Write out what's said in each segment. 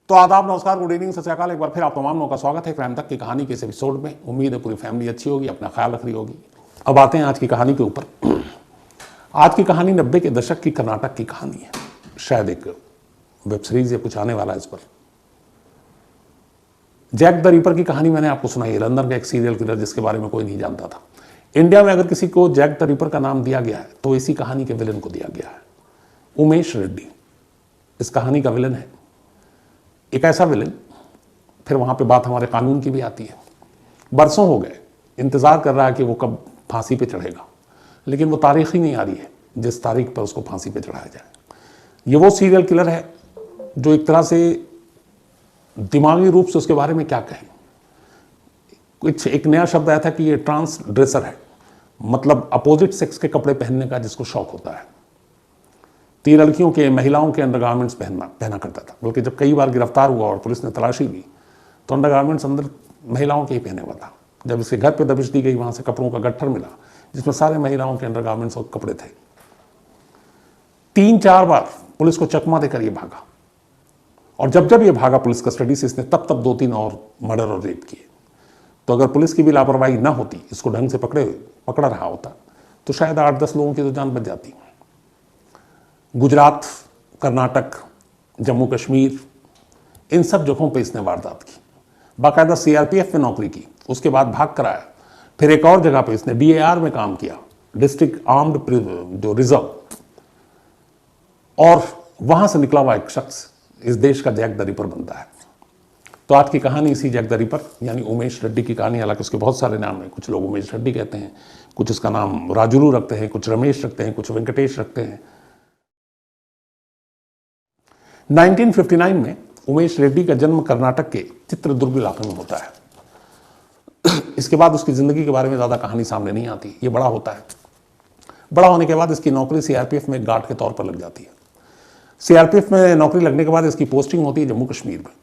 तो आदाब, नमस्कार, गुड इवनिंग, सत श्री अकाल। एक बार फिर आप तमाम लोगों का स्वागत है क्राइम तक की कहानी के इस एपिसोड में। उम्मीद है पूरी फैमिली अच्छी होगी, अपना ख्याल रख रही होगी। अब आते हैं आज की कहानी के ऊपर। आज की कहानी 90 के दशक की कर्नाटक की कहानी है। शायद एक वेब सीरीज या कुछ आने वाला है इस पर। जैक द रीपर की कहानी मैंने आपको सुनाई है। लंदन का एक सीरियल किलर जिसके बारे में कोई नहीं जानता था। इंडिया में अगर किसी को जैक द रीपर का नाम दिया गया है तो इसी कहानी के विलन को दिया गया है। उमेश रेड्डी इस कहानी का विलन है। एक ऐसा विलन, फिर वहां पे बात हमारे कानून की भी आती है। बरसों हो गए इंतजार कर रहा है कि वो कब फांसी पे चढ़ेगा, लेकिन वो तारीख ही नहीं आ रही है जिस तारीख पर उसको फांसी पे चढ़ाया जाए। ये वो सीरियल किलर है जो एक तरह से दिमागी रूप से उसके बारे में क्या कहें। कुछ एक नया शब्द आया था कि ये ट्रांस ड्रेसर है, मतलब अपोजिट सेक्स के कपड़े पहनने का जिसको शौक होता है। 3 लड़कियों के, महिलाओं के अंडरगारमेंट्स पहना करता था। बल्कि जब कई बार गिरफ्तार हुआ और पुलिस ने तलाशी ली तो अंडरगारमेंट्स अंदर महिलाओं के ही पहने हुआ था। जब इसके घर पे दबिश दी गई, वहां से कपड़ों का गट्ठर मिला जिसमें सारे महिलाओं के अंडरगारमेंट्स और कपड़े थे। 3-4 बार पुलिस को चकमा देकर ये भागा, और जब जब ये भागा पुलिस कस्टडी से, इसने तब 2-3 और मर्डर और रेप किए। तो अगर पुलिस की भी लापरवाही ना होती, इसको ढंग से पकड़ा रहा होता, तो शायद 8-10 लोगों की तो जान बच जाती। गुजरात, कर्नाटक, जम्मू कश्मीर, इन सब जगहों पे इसने वारदात की। बाकायदा सीआरपीएफ में नौकरी की, उसके बाद भाग कर आया। फिर एक और जगह पे इसने डीएआर में काम किया, डिस्ट्रिक्ट आर्म्ड जो रिजर्व, और वहां से निकला हुआ एक शख्स इस देश का जैक द रिपर बनता है। तो आज की कहानी इसी जैक द रिपर यानी उमेश रेड्डी की कहानी। हालांकि उसके बहुत सारे नाम हैं। कुछ लोग उमेश रेड्डी कहते हैं, कुछ उसका नाम राजुलू रखते हैं, कुछ रमेश रखते हैं, कुछ वेंकटेश रखते हैं। 1959 में उमेश रेड्डी का जन्म कर्नाटक के चित्रदुर्ग इलाके में होता है। इसके बाद उसकी ज़िंदगी के बारे में ज़्यादा कहानी सामने नहीं आती। ये बड़ा होता है। बड़ा होने के बाद इसकी नौकरी सीआरपीएफ में गार्ड के तौर पर लग जाती है। सीआरपीएफ में नौकरी लगने के बाद इसकी पोस्टिंग होती है जम्मू कश्मीर में।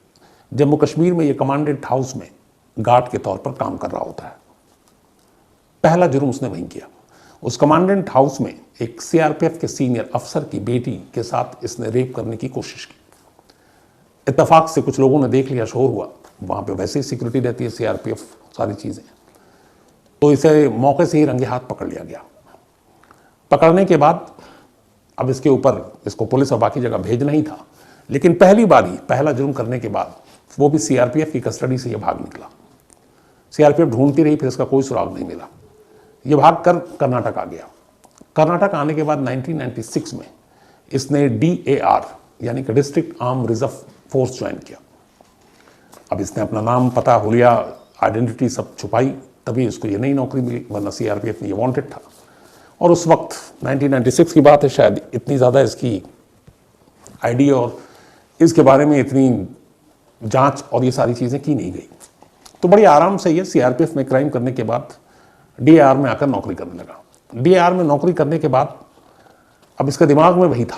जम्मू कश्मीर में ये कमांडेंट हाउस में गार्ड के तौर पर काम कर रहा होता है। पहला जुर्म उसने वहीं किया। उस कमांडेंट हाउस में एक सीआरपीएफ के सीनियर अफसर की बेटी के साथ इसने रेप करने की कोशिश की। इत्तेफाक से कुछ लोगों ने देख लिया, शोर हुआ। वहां पे वैसे ही सिक्योरिटी रहती है, सीआरपीएफ, सारी चीजें। तो इसे मौके से ही रंगे हाथ पकड़ लिया गया। पकड़ने के बाद अब इसके ऊपर इसको पुलिस और बाकी जगह भेजना ही था, लेकिन पहली बार ही पहला जुर्म करने के बाद वो भी सीआरपीएफ की कस्टडी से ये भाग निकला। सीआरपीएफ ढूंढती रही, फिर इसका कोई सुराग नहीं मिला। ये भाग कर कर्नाटक आ गया। कर्नाटक आने के बाद 1996 में इसने डीएआर यानी कि district arm reserve force join किया। अब इसने अपना नाम, पता, हुलिया, आइडेंटिटी सब छुपाई, तभी इसको ये नई नौकरी मिली, वरना सीआरपीएफ में ये वांटेड था। और उस वक्त 1996 की बात है, शायद इतनी ज़्यादा इसकी आईडी और इसके बारे में इतनी जांच और ये सारी चीज़ें की नहीं गई। तो बड़ी आराम से ये सीआरपीएफ में क्राइम करने के बाद डीएआर में आकर नौकरी करने लगा। डीएआर में नौकरी करने के बाद अब इसके दिमाग में वही था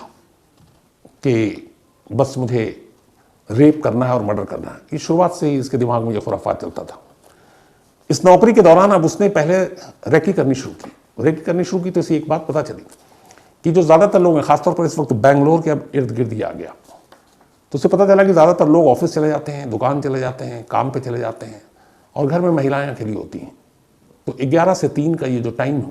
कि बस मुझे रेप करना है और मर्डर करना है। इस शुरुआत से ही इसके दिमाग में ये खुराफात चलता था। इस नौकरी के दौरान अब उसने पहले रेकी करनी शुरू की। रेकी करनी शुरू की तो इसे एक बात पता चली कि जो ज़्यादातर लोग हैं, खासतौर पर इस वक्त बेंगलोर के अब इर्द गिर्द ही आ गया, तो उसे पता चला कि ज़्यादातर लोग ऑफिस चले जाते हैं, दुकान चले जाते हैं, काम पे चले जाते हैं, और घर में महिलाएं अकेली होती हैं। तो 11 से 3 का ये जो टाइम है,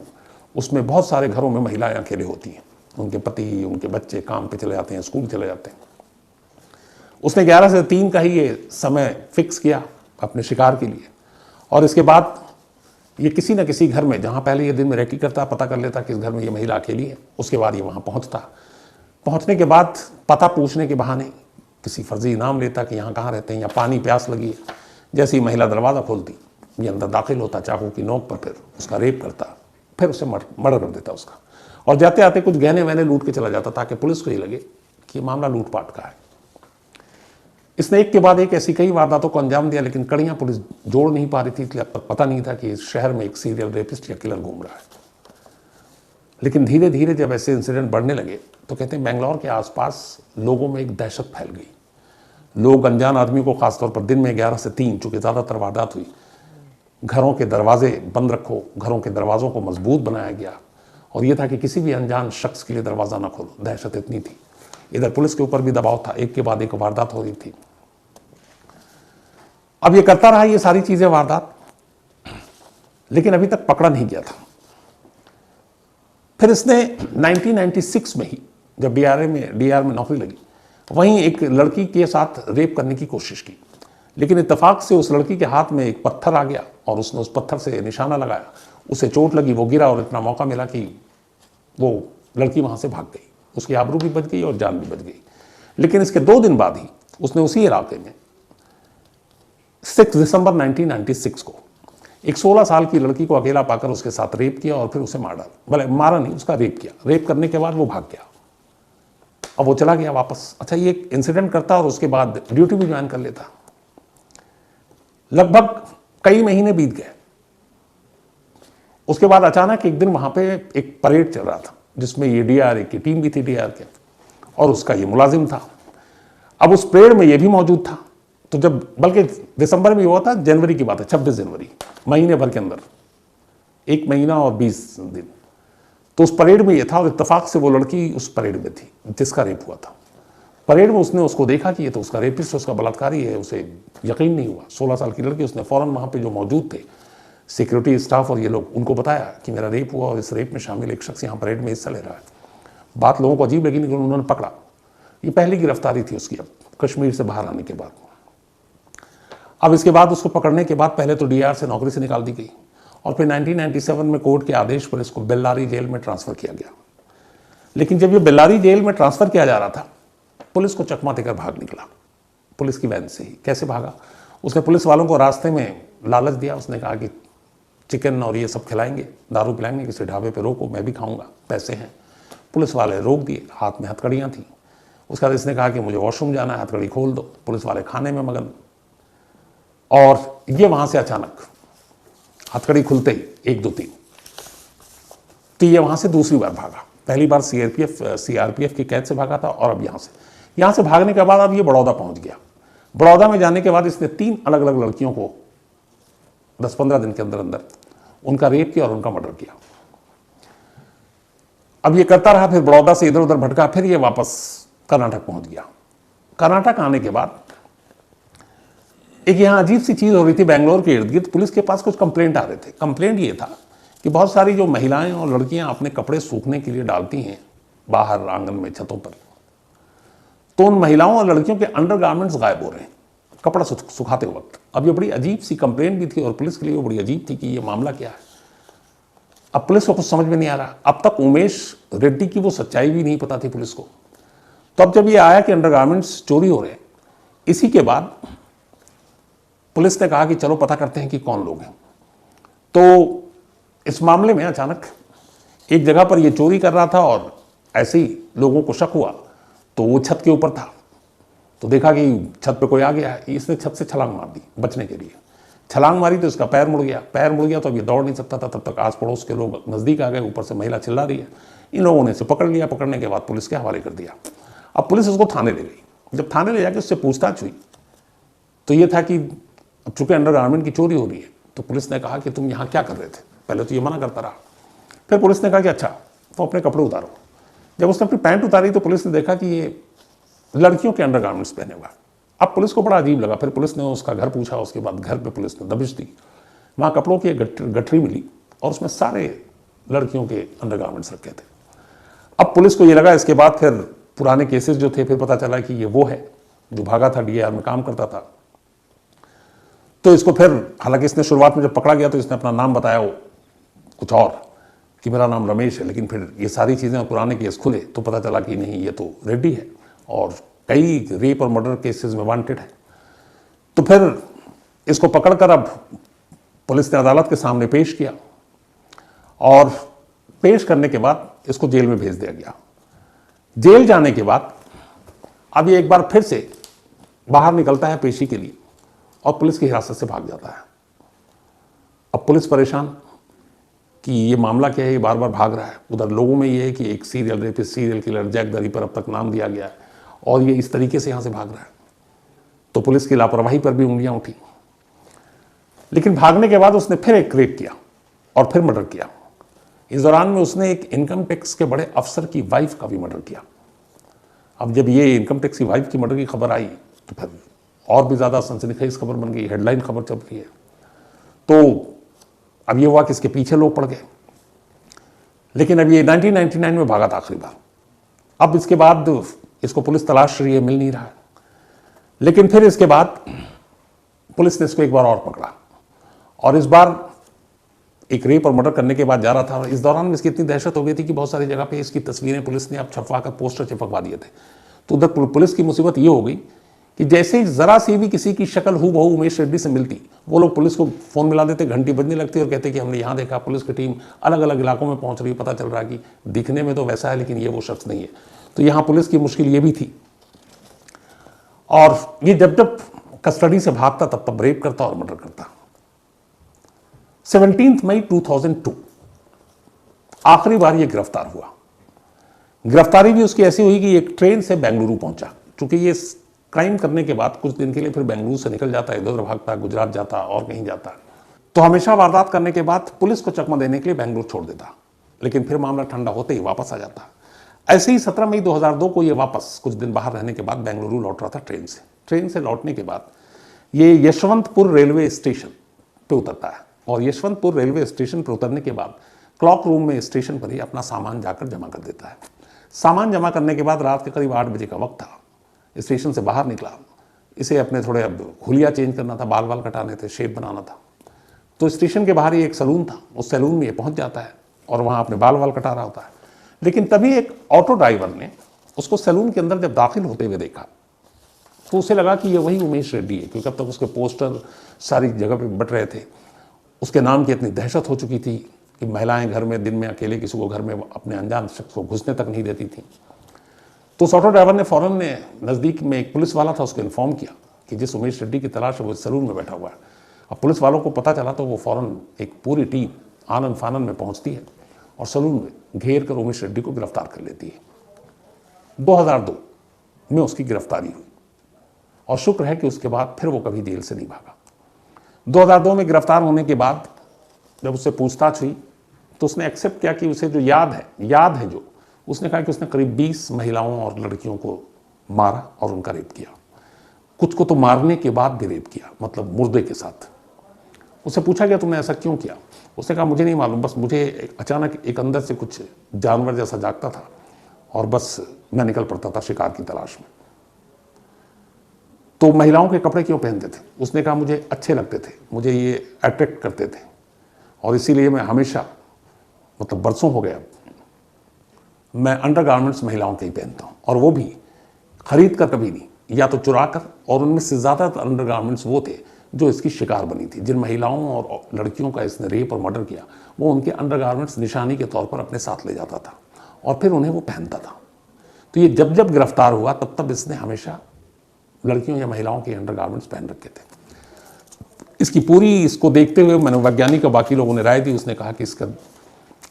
उसमें बहुत सारे घरों में महिलाएं अकेले होती हैं। उनके पति, उनके बच्चे काम पे चले जाते हैं, स्कूल चले जाते हैं। उसने 11 से 3 का ही ये समय फिक्स किया अपने शिकार के लिए। और इसके बाद ये किसी न किसी घर में, जहाँ पहले ये दिन में रेकी करता, पता कर लेता कि इस घर में ये महिला अकेली है। उसके बाद ये वहाँ पहुँचता। पहुँचने के बाद पता पूछने के बहाने किसी फर्जी नाम लेता कि यहाँ कहाँ रहते हैं, या पानी प्यास लगी है। जैसे ही महिला दरवाज़ा खोलती, ये अंदर दाखिल होता चाकू की नोक पर, फिर उसका रेप करता, फिर उसे मर्डर कर देता उसका। और जाते आते कुछ गहने वहने लूट के चला जाता ताकि पुलिस को ये लगे कि मामला लूटपाट का है। इसने एक के बाद एक ऐसी कई वारदातों को अंजाम दिया, लेकिन कड़ियां पुलिस जोड़ नहीं पा रही थी, इसलिए अब तक पता नहीं था कि इस शहर में एक सीरियल रेपिस्ट या किलर घूम रहा है। लेकिन धीरे धीरे जब ऐसे इंसिडेंट बढ़ने लगे तो कहते हैं बेंगलोर के आसपास लोगों में एक दहशत फैल गई। लोग अनजान आदमी को, खासतौर पर दिन में 11 से 3, चूंकि ज़्यादातर वारदात हुई, घरों के दरवाजे बंद रखो, घरों के दरवाज़ों को मजबूत बनाया गया, और यह था कि किसी भी अनजान शख्स के लिए दरवाज़ा ना खोलो। दहशत इतनी थी। इधर पुलिस के ऊपर भी दबाव था, एक के बाद एक वारदात हो रही थी। अब ये करता रहा ये सारी चीजें वारदात, लेकिन अभी तक पकड़ा नहीं गया था। फिर इसने 1996 में ही जब डीआर में नौकरी लगी, वहीं एक लड़की के साथ रेप करने की कोशिश की, लेकिन इत्तेफाक से उस लड़की के हाथ में एक पत्थर आ गया और उसने उस पत्थर से निशाना लगाया, उसे चोट लगी, वो गिरा और इतना मौका मिला कि वो लड़की वहां से भाग गई। उसकी आबरू भी बच गई और जान भी बच गई। लेकिन इसके 2 दिन बाद ही उसने उसी इलाके में 6 दिसंबर 1996 को एक 16 साल की लड़की को अकेला पाकर उसके साथ रेप किया और फिर उसे मार डाला। भले मारा नहीं, उसका रेप किया। रेप करने के बाद वो भाग गया। अब वो चला गया वापस। अच्छा, ये एक इंसिडेंट करता और उसके बाद ड्यूटी भी ज्वाइन कर लेता। लगभग कई महीने बीत गए। उसके बाद अचानक एक दिन वहां पे एक परेड चल रहा था जिसमें ये डीआरए की टीम भी थी, डीआर के, और उसका ये मुलाजिम था। अब उस परेड में ये भी मौजूद था। तो जब, बल्कि दिसंबर में हुआ था, जनवरी की बात है, 26 जनवरी, महीने भर के अंदर, 1 महीना और 20 दिन। तो उस परेड में ये था और इत्तेफाक से वो लड़की उस परेड में थी जिसका रेप हुआ था। परेड में उसने उसको देखा कि ये तो उसका रेपिस्ट, उसका बलात्कारी है। उसे यकीन नहीं हुआ। 16 साल की लड़की। उसने फौरन वहां पे जो मौजूद थे सिक्योरिटी स्टाफ और ये लोग, उनको बताया कि मेरा रेप हुआ और इस रेप में शामिल एक शख्स यहाँ परेड में हिस्सा ले रहा है। बात लोगों को अजीब लगी, लेकिन उन्होंने पकड़ा। ये पहली गिरफ्तारी थी उसकी, अब कश्मीर से बाहर आने के बाद। अब इसके बाद उसको पकड़ने के बाद पहले तो डीआर से नौकरी से निकाल दी गई और फिर 1997 में कोर्ट के आदेश पर इसको बेल्लारी जेल में ट्रांसफर किया गया। लेकिन जब ये बेल्लारी जेल में ट्रांसफर किया जा रहा था, पुलिस को चकमा देकर भाग निकला, पुलिस की वैन से ही। कैसे भागा? उसने पुलिस वालों को रास्ते में लालच दिया। उसने कहा कि चिकन और ये सब खिलाएंगे, दारू पिलाएंगे, किसी ढाबे पे रोको, मैं भी खाऊंगा, पैसे हैं। पुलिस वाले रोक दिए। हाथ में हथकड़ियाँ थी। उसके बाद इसने कहा कि मुझे वॉशरूम जाना है, हथकड़ी खोल दो। पुलिस वाले खाने में मगन। और ये वहां से अचानक हथकड़ी खुलते ही 1 2 3, तो ये वहां से दूसरी बार भागा। पहली बार सीआरपीएफ की कैद से भागा था और अब यहां से भागने के बाद अब ये बड़ौदा पहुंच गया। बड़ौदा में जाने के बाद इसने 3 अलग अलग लड़कियों को 10-15 दिन के अंदर अंदर उनका रेप किया और उनका मर्डर किया। अब ये करता रहा, फिर बड़ौदा से इधर उधर भटका, फिर ये वापस कर्नाटक पहुंच गया। कर्नाटक आने के बाद एक यहां अजीब सी चीज हो रही थी। बेंगलोर के इर्द गिर्द पुलिस के पास कुछ कंप्लेंट आ रहे थे। कंप्लेंट ये था कि बहुत सारी जो महिलाएं और लड़कियां अपने कपड़े सूखने के लिए डालती हैं बाहर आंगन में, छतों पर, तो उन महिलाओं और लड़कियों के अंडरगारमेंट्स गायब हो रहे हैं कपड़ा सुखाते वक्त। अब ये बड़ी अजीब सी कंप्लेंट भी थी और पुलिस के लिए वो बड़ी अजीब थी कि ये मामला क्या है। अब पुलिस को कुछ समझ में नहीं आ रहा। अब तक उमेश रेड्डी की वो सच्चाई भी नहीं पता थी पुलिस को। तो अब जब ये आया कि अंडरगारमेंट्स चोरी हो रहे हैं, इसी के बाद पुलिस ने कहा कि चलो पता करते हैं कि कौन लोग हैं। तो इस मामले में अचानक एक जगह पर यह चोरी कर रहा था और ऐसे ही लोगों को शक हुआ, तो वो छत के ऊपर था। तो देखा कि छत पे कोई आ गया है। इसने छत से छलांग मार दी बचने के लिए। छलांग मारी तो इसका पैर मुड़ गया। पैर मुड़ गया तो अब ये दौड़ नहीं सकता था। तब तक आस पड़ोस के लोग नजदीक आ गए। ऊपर से महिला चिल्ला रही है। इन लोगों ने इसे पकड़ लिया। पकड़ने के बाद पुलिस के हवाले कर दिया। अब पुलिस उसको थाने ले गई। जब थाने ले जाकर उससे पूछताछ हुई तो ये था कि अब चूंकि अंडरगारमेंट की चोरी हो रही है, तो पुलिस ने कहा कि तुम यहाँ क्या कर रहे थे। पहले तो ये मना करता रहा। फिर पुलिस ने कहा कि अच्छा, तो अपने कपड़े उतारो। जब उसने अपनी पैंट उतारी तो पुलिस ने देखा कि ये लड़कियों के अंडरगारमेंट्स पहने हुआ। अब पुलिस को बड़ा अजीब लगा। फिर पुलिस ने उसका घर पूछा। उसके बाद घर पे पुलिस ने दबिश दी। वहाँ कपड़ों की एक गठरी मिली और उसमें सारे लड़कियों के अंडरगारमेंट्स रखे थे। अब पुलिस को ये लगा, इसके बाद फिर पुराने केसेस जो थे, फिर पता चला कि ये वो है जो भागा था, डीआर में काम करता था। तो इसको फिर, हालांकि इसने शुरुआत में जब पकड़ा गया तो इसने अपना नाम बताया वो कुछ और, कि मेरा नाम रमेश है। लेकिन फिर ये सारी चीज़ें, पुराने केस खुले तो पता चला कि नहीं, ये तो रेड्डी है और कई रेप और मर्डर केसेस में वांटेड है। तो फिर इसको पकड़कर अब पुलिस ने अदालत के सामने पेश किया और पेश करने के बाद इसको जेल में भेज दिया गया। जेल जाने के बाद अब ये एक बार फिर से बाहर निकलता है पेशी के लिए और पुलिस की हिरासत से भाग जाता है। अब पुलिस परेशान कि ये मामला क्या है, ये बार बार भाग रहा है। उधर लोगों में ये है कि एक serial rapist, serial killer Jack the Ripper अब तक नाम दिया गया है और ये इस तरीके से यहाँ से भाग रहा है। तो पुलिस की लापरवाही पर भी उंगलियां उठी। लेकिन भागने के बाद उसने फिर एक रेप किया और फिर मर्डर किया। इस दौरान में उसने एक इनकम टैक्स के बड़े अफसर की वाइफ का भी मर्डर किया। अब जब ये इनकम टैक्स की वाइफ की मर्डर की खबर आई तो फिर और भी ज़्यादा सनसनीखेज खबर बन गई, हेडलाइन खबर चल रही है। तो अब ये हुआ कि इसके पीछे लोग पड़ गए, लेकिन अब ये 1999 में भागा था आखिरी बार। अब इसके बाद इसको पुलिस तलाश रही है, मिल नहीं रहा है। लेकिन फिर इसके बाद पुलिस ने इसको एक बार और पकड़ा, और इस बार एक रेप और मर्डर करने के बाद जा रहा था। और इस दौरान में इसकी इतनी दहशत हो गई थी कि बहुत सारी जगह पे इसकी तस्वीरें पुलिस ने अब छपवा कर पोस्टर चिपकवा दिए थे। तो उधर पुलिस की मुसीबत ये हो गई कि जैसे ही जरा सी भी किसी की शक्ल हूबहू उमेश रेड्डी से मिलती, वो लोग पुलिस को फोन मिला देते, घंटी बजने लगती और कहते कि हमने यहाँ देखा। पुलिस की टीम अलग अलग इलाकों में पहुंच रही, पता चल रहा है कि दिखने में तो वैसा है लेकिन ये वो शख्स नहीं है। तो यहाँ पुलिस की मुश्किल ये भी थी। और ये जब जब कस्टडी से भागता तब तब रेप करता और मर्डर करता। 17 मई 2002 आखिरी बार ये गिरफ्तार हुआ। गिरफ्तारी भी उसकी ऐसी हुई कि एक ट्रेन से बेंगलुरु पहुंचा। चूंकि ये क्राइम करने के बाद कुछ दिन के लिए फिर बेंगलुरु से निकल जाता है, इधर उधर भागता, गुजरात जाता और कहीं जाता। तो हमेशा वारदात करने के बाद पुलिस को चकमा देने के लिए बेंगलुरु छोड़ देता, लेकिन फिर मामला ठंडा होते ही वापस आ जाता। ऐसे ही 17 मई 2002 को ये वापस कुछ दिन बाहर रहने के बाद बेंगलुरु लौट रहा था ट्रेन से। ट्रेन से लौटने के बाद ये यशवंतपुर रेलवे स्टेशन पे उतरता है, और यशवंतपुर रेलवे स्टेशन पर उतरने के बाद क्लॉक रूम में स्टेशन पर ही अपना सामान जाकर जमा कर देता है। सामान जमा करने के बाद रात के करीब 8 बजे का वक्त था। स्टेशन से बाहर निकला, इसे अपने थोड़े अब हुलिया चेंज करना था, बाल कटाने थे, शेप बनाना था। तो स्टेशन के बाहर ही एक सैलून था, उस सैलून में ये पहुंच जाता है और वहाँ अपने बाल कटा रहा होता है। लेकिन तभी एक ऑटो ड्राइवर ने उसको सैलून के अंदर जब दाखिल होते हुए देखा तो उसे लगा कि ये वही उमेश रेड्डी है, क्योंकि अब तक उसके पोस्टर सारी जगह पे बट रहे थे। उसके नाम की इतनी दहशत हो चुकी थी कि महिलाएं घर में दिन में अकेले किसी को घर में अपने अनजान शख्स को घुसने तक नहीं देती थी। तो उस ऑटो ड्राइवर ने फौरन ने नज़दीक में एक पुलिस वाला था, उसको इन्फॉर्म किया कि जिस उमेश रेड्डी की तलाश है वो सैलून में बैठा हुआ है। अब पुलिस वालों को पता चला तो वो फौरन एक पूरी टीम आनन फानन में पहुंचती है और सैलून में घेर कर उमेश रेड्डी को गिरफ्तार कर लेती है। 2002 में उसकी गिरफ्तारी हुई और शुक्र है कि उसके बाद फिर वो कभी जेल से नहीं भागा। 2002 में गिरफ्तार होने के बाद जब उससे पूछताछ हुई तो उसने एक्सेप्ट किया कि उसे जो याद है जो उसने कहा कि उसने करीब 20 महिलाओं और लड़कियों को मारा और उनका रेप किया। कुछ को तो मारने के बाद भी रेप किया, मतलब मुर्दे के साथ। उससे पूछा गया तुमने ऐसा क्यों किया? उसने कहा मुझे नहीं मालूम, बस मुझे अचानक एक अंदर से कुछ जानवर जैसा जागता था और बस मैं निकल पड़ता था शिकार की तलाश में। तो महिलाओं के कपड़े क्यों पहनते थे? उसने कहा मुझे अच्छे लगते थे, मुझे ये अट्रैक्ट करते थे और इसीलिए मैं हमेशा, मतलब बरसों हो गया, मैं अंडरगारमेंट्स महिलाओं के ही पहनता हूँ, और वो भी खरीद कर कभी नहीं, या तो चुरा कर। और उनमें से ज़्यादातर अंडरगारमेंट्स वो थे जो इसकी शिकार बनी थी। जिन महिलाओं और लड़कियों का इसने रेप और मर्डर किया वो उनके अंडरगारमेंट्स निशानी के तौर पर अपने साथ ले जाता था और फिर उन्हें वो पहनता था। तो ये जब जब गिरफ्तार हुआ तब तब इसने हमेशा लड़कियों या महिलाओं के अंडरगारमेंट्स पहन रखे थे। इसको देखते हुए मनोवैज्ञानिक और बाकी लोगों ने राय दी। उसने कहा कि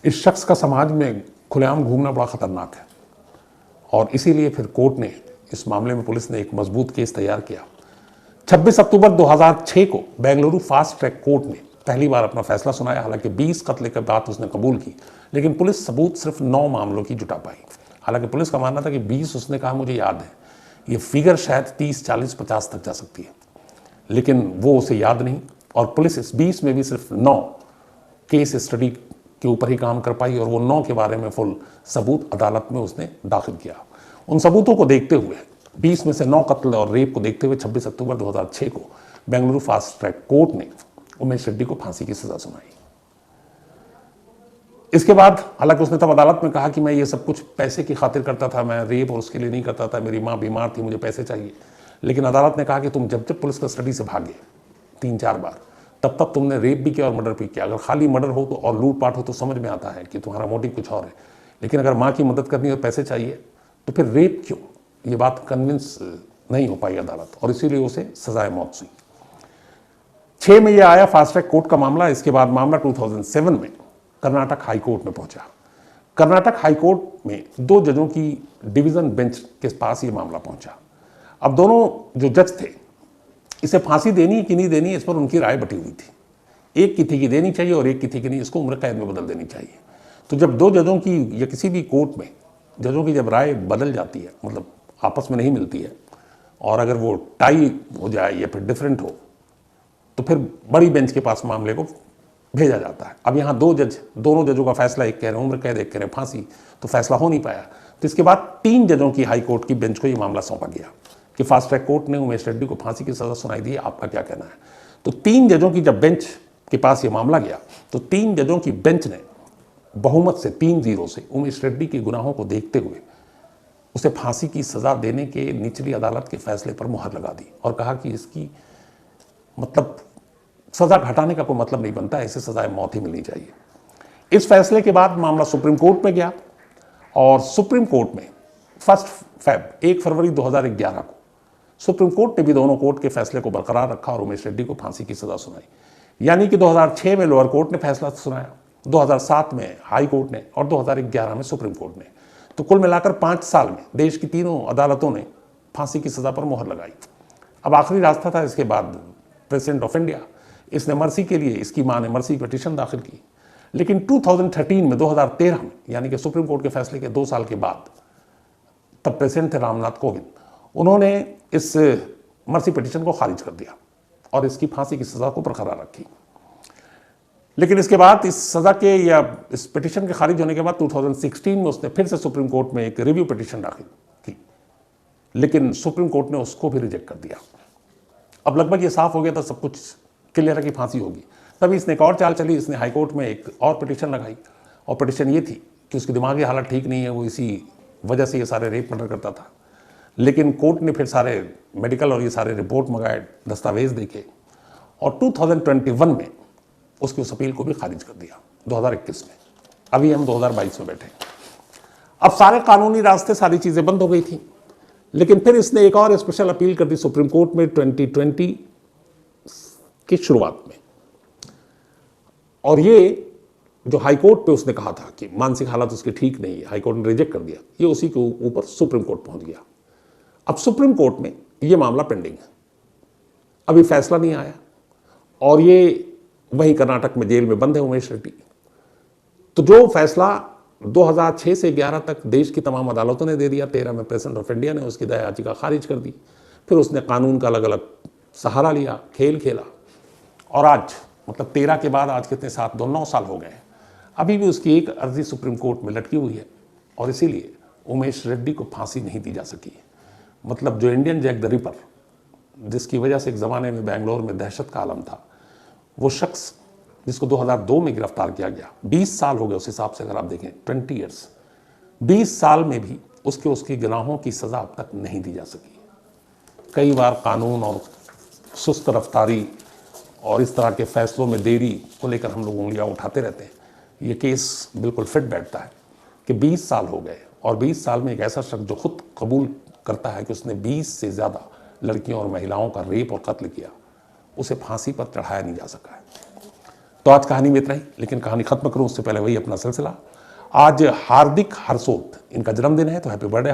इस शख्स का समाज में खुलेआम घूमना बड़ा खतरनाक है, और इसीलिए फिर कोर्ट ने इस मामले में, पुलिस ने एक मजबूत केस तैयार किया। 26 अक्टूबर 2006 को बेंगलुरु फास्ट ट्रैक कोर्ट ने पहली बार अपना फैसला सुनाया। हालांकि 20 कत्ल के बाद उसने कबूल की, लेकिन पुलिस सबूत सिर्फ 9 मामलों की जुटा पाई। हालांकि पुलिस का मानना था कि 20, उसने कहा मुझे याद है, ये फिगर शायद 30, 40, 50 तक जा सकती है, लेकिन वो उसे याद नहीं। और पुलिस इस 20 में भी सिर्फ 9 केस स्टडी के ऊपर ही काम कर पाई, और वो 9 के बारे में फुल सबूत अदालत में उसने दाखिल किया। उन सबूतों को देखते हुए, 20 में से 9 कत्ल और रेप को देखते हुए 26 अक्टूबर 2006 को बेंगलुरु फास्ट ट्रैक कोर्ट ने उमेश रेड्डी को फांसी की सजा सुनाई। इसके बाद हालांकि उसने तब अदालत में कहा कि मैं ये सब कुछ पैसे की खातिर करता था, मैं रेप और उसके लिए नहीं करता था, मेरी माँ बीमार थी, मुझे पैसे चाहिए। लेकिन अदालत ने कहा कि तुम जब जब पुलिस कस्टडी से भागे 3-4 बार, तब तब तुमने रेप भी किया और मर्डर भी किया। अगर खाली मर्डर हो तो और लूटपाट हो तो समझ में आता है कि तुम्हारा मोटिव कुछ और है, लेकिन अगर माँ की मदद करनी और पैसे चाहिए तो फिर रेप क्यों? ये बात कन्विंस नहीं हो पाई अदालत, और इसीलिए उसे सजाए मौत हुई। 6 में यह आया फास्ट ट्रैक कोर्ट का मामला। इसके बाद मामला 2007 में कर्नाटक हाई कोर्ट में पहुंचा। कर्नाटक हाई कोर्ट में 2 जजों की डिवीजन बेंच के पास ये मामला पहुंचा। अब दोनों जो जज थे, इसे फांसी देनी कि नहीं देनी, इस पर उनकी राय बटी हुई थी। एक की थी कि देनी चाहिए और एक की थी कि नहीं, इसको उम्र कैद में बदल देनी चाहिए। तो जब 2 जजों की या किसी भी कोर्ट में जजों की जब राय बदल जाती है, मतलब आपस में नहीं मिलती है, और अगर वो टाई हो जाए या फिर डिफरेंट हो तो फिर बड़ी बेंच के पास मामले को भेजा जाता है। अब यहाँ 2 जज, दोनों जजों का फैसला, एक कह रहे हैं उम्र कैद, एक कह रहे हैं फांसी, तो फैसला हो नहीं पाया। तो इसके बाद 3 जजों की हाई कोर्ट की बेंच को ये मामला सौंपा गया कि फास्ट ट्रैक कोर्ट ने उमेश रेड्डी को फांसी की सजा सुनाई दी, आपका क्या कहना है। तो 3 जजों की जब बेंच के पास ये मामला गया तो 3 जजों की बेंच ने बहुमत से 3-0 से उमेश रेड्डी के गुनाहों को देखते हुए उसे फांसी की सजा देने के निचली अदालत के फैसले पर मुहर लगा दी और कहा कि इसकी मतलब सजा घटाने का कोई मतलब नहीं बनता, ऐसे सजाए मौत ही मिलनी चाहिए। इस फैसले के बाद मामला सुप्रीम कोर्ट में गया और सुप्रीम कोर्ट में 1 फरवरी 2011 को सुप्रीम कोर्ट ने भी दोनों कोर्ट के फैसले को बरकरार रखा और उमेश रेड्डी को फांसी की सजा सुनाई। यानी कि 2006 में लोअर कोर्ट ने फैसला सुनाया, 2007 में हाई कोर्ट ने और 2011 में सुप्रीम कोर्ट ने। तो कुल मिलाकर 5 साल में देश की तीनों अदालतों ने फांसी की सजा पर मुहर लगाई। अब आखिरी रास्ता था इसके बाद प्रेसिडेंट ऑफ इंडिया, इसने मर्सी के लिए, इसकी मां ने मर्सी पिटीशन दाखिल की। लेकिन 2013 में यानी कि सुप्रीम कोर्ट के फैसले के 2 साल के बाद, तब प्रेसिडेंट थे रामनाथ कोविंद, उन्होंने इस मर्सी पिटीशन को खारिज कर दिया और इसकी फांसी की सजा को बरकरार रखी। लेकिन इसके बाद इस सजा के या इस पिटीशन के खारिज होने के बाद 2016 में उसने फिर से सुप्रीम कोर्ट में एक रिव्यू पिटीशन दाखिल की, लेकिन सुप्रीम कोर्ट ने उसको भी रिजेक्ट कर दिया। अब लगभग ये साफ हो गया था, सब कुछ क्लियर है कि फांसी होगी। तभी इसने एक और चाल चली, इसने हाईकोर्ट में एक और पिटीशन लगाई और पिटीशन ये थी कि उसकी दिमागी हालत ठीक नहीं है, वो इसी वजह से ये सारे रेप मर्डर करता था। लेकिन कोर्ट ने फिर सारे मेडिकल और ये सारे रिपोर्ट मंगाए, दस्तावेज देखे और 2021 में उसकी उस अपील को भी खारिज कर दिया 2021 में। अभी हम 2022 में बैठे। अब सारे कानूनी रास्ते, सारी चीज़ें बंद हो गई थी, लेकिन फिर इसने एक और स्पेशल अपील कर दी सुप्रीम कोर्ट में 2020 की शुरुआत में। और ये जो हाई कोर्ट पे उसने कहा था कि मानसिक हालत उसकी ठीक नहीं है, हाई कोर्ट ने रिजेक्ट कर दिया, ये उसी के ऊपर सुप्रीम कोर्ट पहुंच गया। अब सुप्रीम कोर्ट में ये मामला पेंडिंग है, अभी फैसला नहीं आया और ये वहीं कर्नाटक में जेल में बंद है उमेश रेड्डी। तो जो फैसला 2006 से 11 तक देश की तमाम अदालतों ने दे दिया, 13 में प्रेसिडेंट ऑफ इंडिया ने उसकी दया याचिका खारिज कर दी। फिर उसने कानून का अलग अलग सहारा लिया, खेल खेला और आज मतलब 13 के बाद आज कितने 7-9 साल हो गए हैं, अभी भी उसकी एक अर्जी सुप्रीम कोर्ट में लटकी हुई है और इसीलिए उमेश रेड्डी को फांसी नहीं दी जा सकी। मतलब जो इंडियन जैक द रिपर, जिसकी वजह से एक ज़माने में बेंगलोर में दहशत का आलम था, वो शख्स जिसको 2002 में गिरफ्तार किया गया, 20 साल हो गए उस हिसाब से, अगर आप देखें 20 ईयर्स, 20 साल में भी उसके गुनाहों की सज़ा अब तक नहीं दी जा सकी। कई बार कानून और सुस्त रफ्तारी और इस तरह के फैसलों में देरी को लेकर हम लोग उंगलियां उठाते रहते हैं। ये केस बिल्कुल फिट बैठता है कि 20 साल हो गए और 20 साल में एक ऐसा शख्स जो खुद कबूल करता है कि उसने 20 से ज़्यादा लड़कियों और महिलाओं का रेप और कत्ल किया, उसे फांसी पर चढ़ाया नहीं जा सका है। तो आज कहानी में इतना ही, लेकिन कहानी खत्म करूं उससे पहले वही अपना सिलसिला। आज हार्दिक हर्षोत इनका जन्मदिन है, तो हैप्पी बर्थडे।